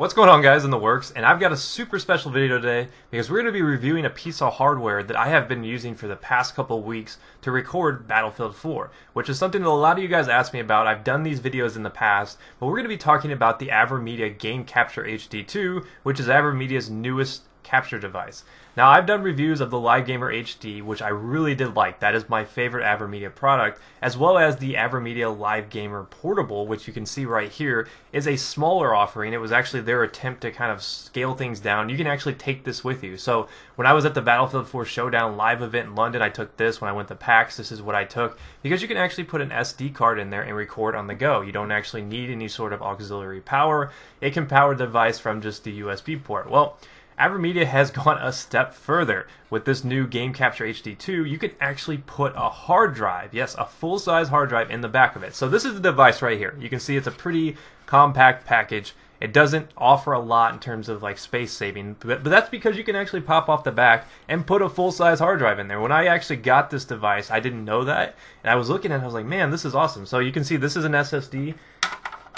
What's going on, guys, in the works? And I've got a super special video today because we're going to be reviewing a piece of hardware that I have been using for the past couple of weeks to record Battlefield 4, which is something that a lot of you guys asked me about. I've done these videos in the past, but we're going to be talking about the AverMedia Game Capture HD2, which is AverMedia's newest capture device. Now, I've done reviews of the Live Gamer HD, which I really did like. That is my favorite AverMedia product, as well as the AverMedia Live Gamer Portable, which you can see right here is a smaller offering. It was actually their attempt to kind of scale things down. You can actually take this with you. So when I was at the Battlefield 4 Showdown live event in London, I took this. When I went to PAX, this is what I took, because you can actually put an SD card in there and record on the go. You don't actually need any sort of auxiliary power. It can power the device from just the USB port. Well, AverMedia has gone a step further. With this new Game Capture HD2, you can actually put a hard drive, yes, a full-size hard drive in the back of it. So this is the device right here. You can see it's a pretty compact package. It doesn't offer a lot in terms of like space saving, but that's because you can actually pop off the back and put a full-size hard drive in there. When I actually got this device, I didn't know that, and I was looking at it, I was like, man, this is awesome. So you can see this is an SSD.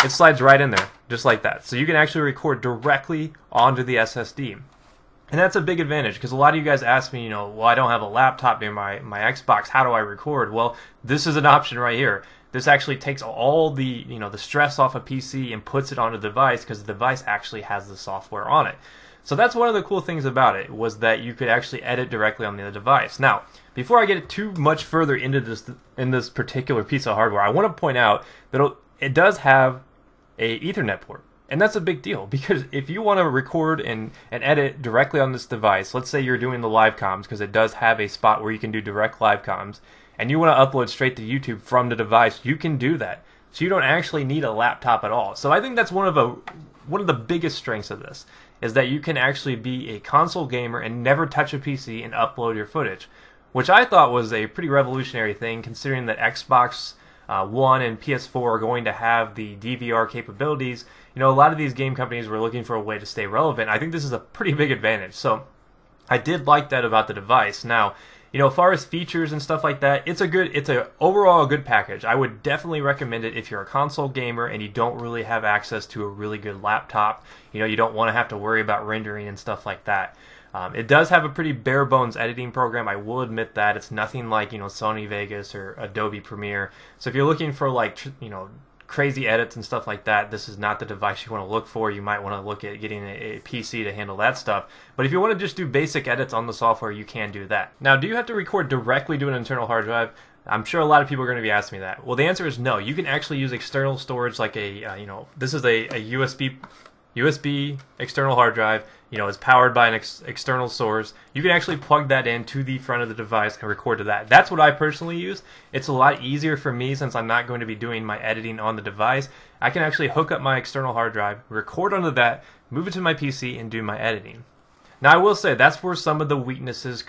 It slides right in there, just like that. So you can actually record directly onto the SSD. And that's a big advantage, because a lot of you guys ask me, well, I don't have a laptop near my Xbox, how do I record? Well, this is an option right here. This actually takes all the, the stress off a PC and puts it on a device, because the device actually has the software on it. So that's one of the cool things about it, was that you could actually edit directly on the device. Now, before I get too much further into this particular piece of hardware, I want to point out that it does have a Ethernet port. And that's a big deal, because if you want to record and edit directly on this device, let's say you're doing the live comms, because it does have a spot where you can do direct live comms, and you want to upload straight to YouTube from the device, you can do that. So you don't actually need a laptop at all. So I think that's one of the biggest strengths of this, is that you can actually be a console gamer and never touch a PC and upload your footage, which I thought was a pretty revolutionary thing, considering that Xbox One and PS4 are going to have the DVR capabilities. A lot of these game companies were looking for a way to stay relevant. I think this is a pretty big advantage. So I did like that about the device. Now, as far as features and stuff like that, it's overall a good package. I would definitely recommend it if you're a console gamer and you don't really have access to a really good laptop. You don't want to have to worry about rendering and stuff like that. It does have a pretty bare bones editing program. I will admit that. It's nothing like, Sony Vegas or Adobe Premiere. So if you're looking for like, crazy edits and stuff like that, this is not the device you want to look for. You might want to look at getting a PC to handle that stuff. But if you want to just do basic edits on the software, you can do that. Now, do you have to record directly to an internal hard drive? I'm sure a lot of people are going to be asking me that. Well, the answer is no. You can actually use external storage, like this is a USB external hard drive. It's powered by an external source. You can actually plug that into the front of the device and record to that. That's what I personally use. It's a lot easier for me, since I'm not going to be doing my editing on the device. I can actually hook up my external hard drive, record onto that, move it to my PC, and do my editing. Now, I will say that's where some of the weaknesses,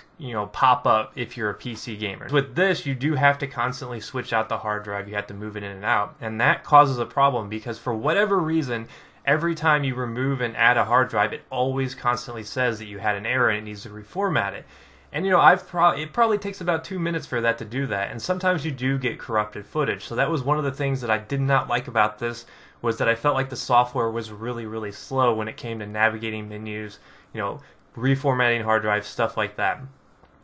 pop up if you're a PC gamer. With this, you do have to constantly switch out the hard drive. You have to move it in and out, and that causes a problem, because for whatever reason, every time you remove and add a hard drive, it always constantly says that you had an error and it needs to reformat it. And it probably takes about 2 minutes for that to do that, and sometimes you do get corrupted footage. So that was one of the things that I did not like about this, was that I felt like the software was really, really slow when it came to navigating menus, reformatting hard drives, stuff like that.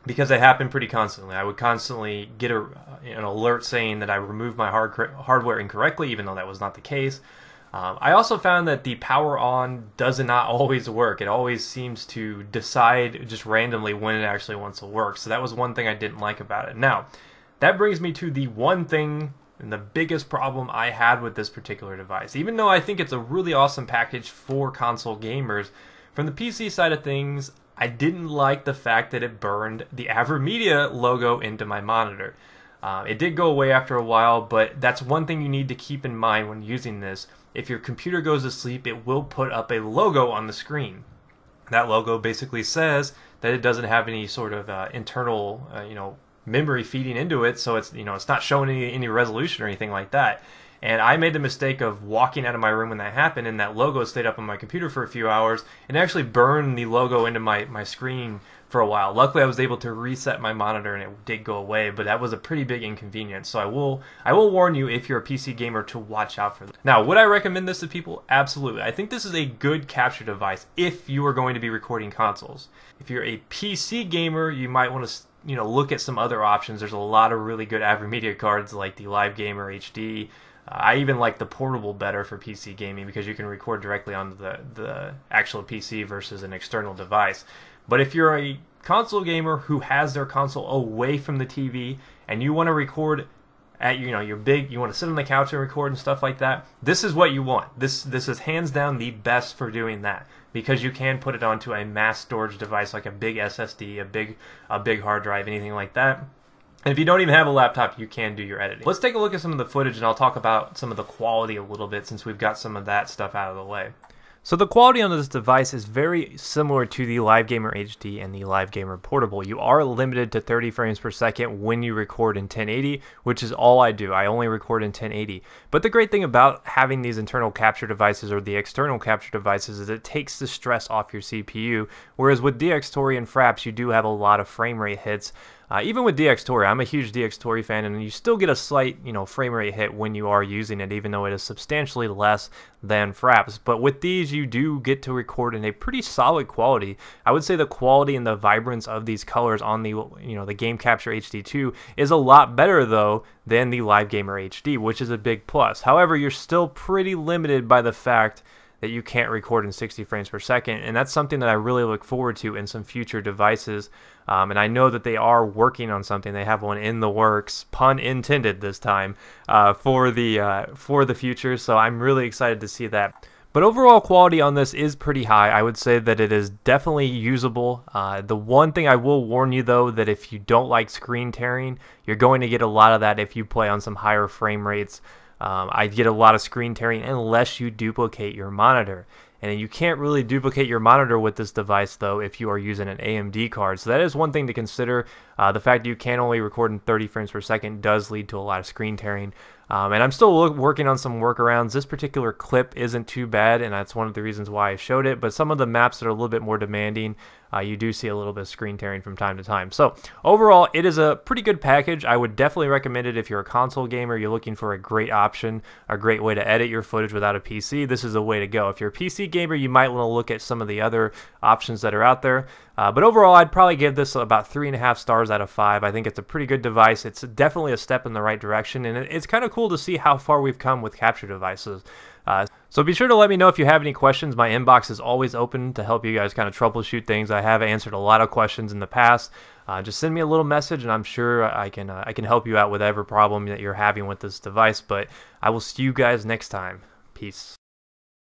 Because it happened pretty constantly. I would constantly get an alert saying that I removed my hardware incorrectly, even though that was not the case. I also found that the power on does not always work. It always seems to decide just randomly when it actually wants to work. So that was one thing I didn't like about it. Now, that brings me to the one thing and the biggest problem I had with this particular device. Even though I think it's a really awesome package for console gamers, from the PC side of things, I didn't like the fact that it burned the AverMedia logo into my monitor. It did go away after a while, but that's one thing you need to keep in mind when using this. If your computer goes to sleep, it will put up a logo on the screen. That logo basically says that it doesn't have any sort of internal, memory feeding into it, so it's not showing any resolution or anything like that. And I made the mistake of walking out of my room when that happened, and that logo stayed up on my computer for a few hours, and actually burned the logo into my screen for a while. Luckily, I was able to reset my monitor, and it did go away, but that was a pretty big inconvenience. So I will warn you, if you're a PC gamer, to watch out for this. Now, would I recommend this to people? Absolutely. I think this is a good capture device if you are going to be recording consoles. If you're a PC gamer, you might want to look at some other options. There's a lot of really good AverMedia cards like the Live Gamer HD. I even like the portable better for PC gaming because you can record directly on the actual PC versus an external device. But if you're a console gamer who has their console away from the TV and you want to record at you want to sit on the couch and record and stuff like that, this is what you want. This is hands down the best for doing that, because you can put it onto a mass storage device like a big SSD, a big hard drive, anything like that. And if you don't even have a laptop, you can do your editing. Let's take a look at some of the footage, and I'll talk about some of the quality a little bit since we've got some of that stuff out of the way. So the quality on this device is very similar to the Live Gamer HD and the Live Gamer Portable. You are limited to 30 frames per second when you record in 1080, which is all I do. I only record in 1080. But the great thing about having these internal capture devices or the external capture devices is it takes the stress off your CPU, whereas with DxTory and Fraps, you do have a lot of frame rate hits. Even with DxTory, I'm a huge DxTory fan, and you still get a slight, frame rate hit when you are using it, even though it is substantially less than Fraps. But with these, you do get to record in a pretty solid quality. I would say the quality and the vibrance of these colors on the, the Game Capture HD2 is a lot better though than the Live Gamer HD, which is a big plus. However, you're still pretty limited by the fact that you can't record in 60 frames per second, and that's something that I really look forward to in some future devices. And I know that they are working on something. They have one in the works, pun intended this time, for the future. So I'm really excited to see that. But overall quality on this is pretty high. I would say that it is definitely usable. The one thing I will warn you though, that if you don't like screen tearing, you're going to get a lot of that if you play on some higher frame rates. I get a lot of screen tearing unless you duplicate your monitor. And you can't really duplicate your monitor with this device though if you are using an AMD card. So that is one thing to consider. The fact that you can only record in 30 frames per second does lead to a lot of screen tearing. And I'm still working on some workarounds. This particular clip isn't too bad, and that's one of the reasons why I showed it. But some of the maps that are a little bit more demanding, you do see a little bit of screen tearing from time to time. So overall, it is a pretty good package. I would definitely recommend it if you're a console gamer, you're looking for a great option, a great way to edit your footage without a PC. This is the way to go. If you're a PC gamer, you might want to look at some of the other options that are out there. But overall, I'd probably give this about 3.5 stars out of 5. I think it's a pretty good device. It's definitely a step in the right direction, and it's kind of cool to see how far we've come with capture devices. So be sure to let me know if you have any questions. My inbox is always open to help you guys kind of troubleshoot things. I have answered a lot of questions in the past. Just send me a little message, and I'm sure I can help you out with whatever problem that you're having with this device. But I will see you guys next time. Peace.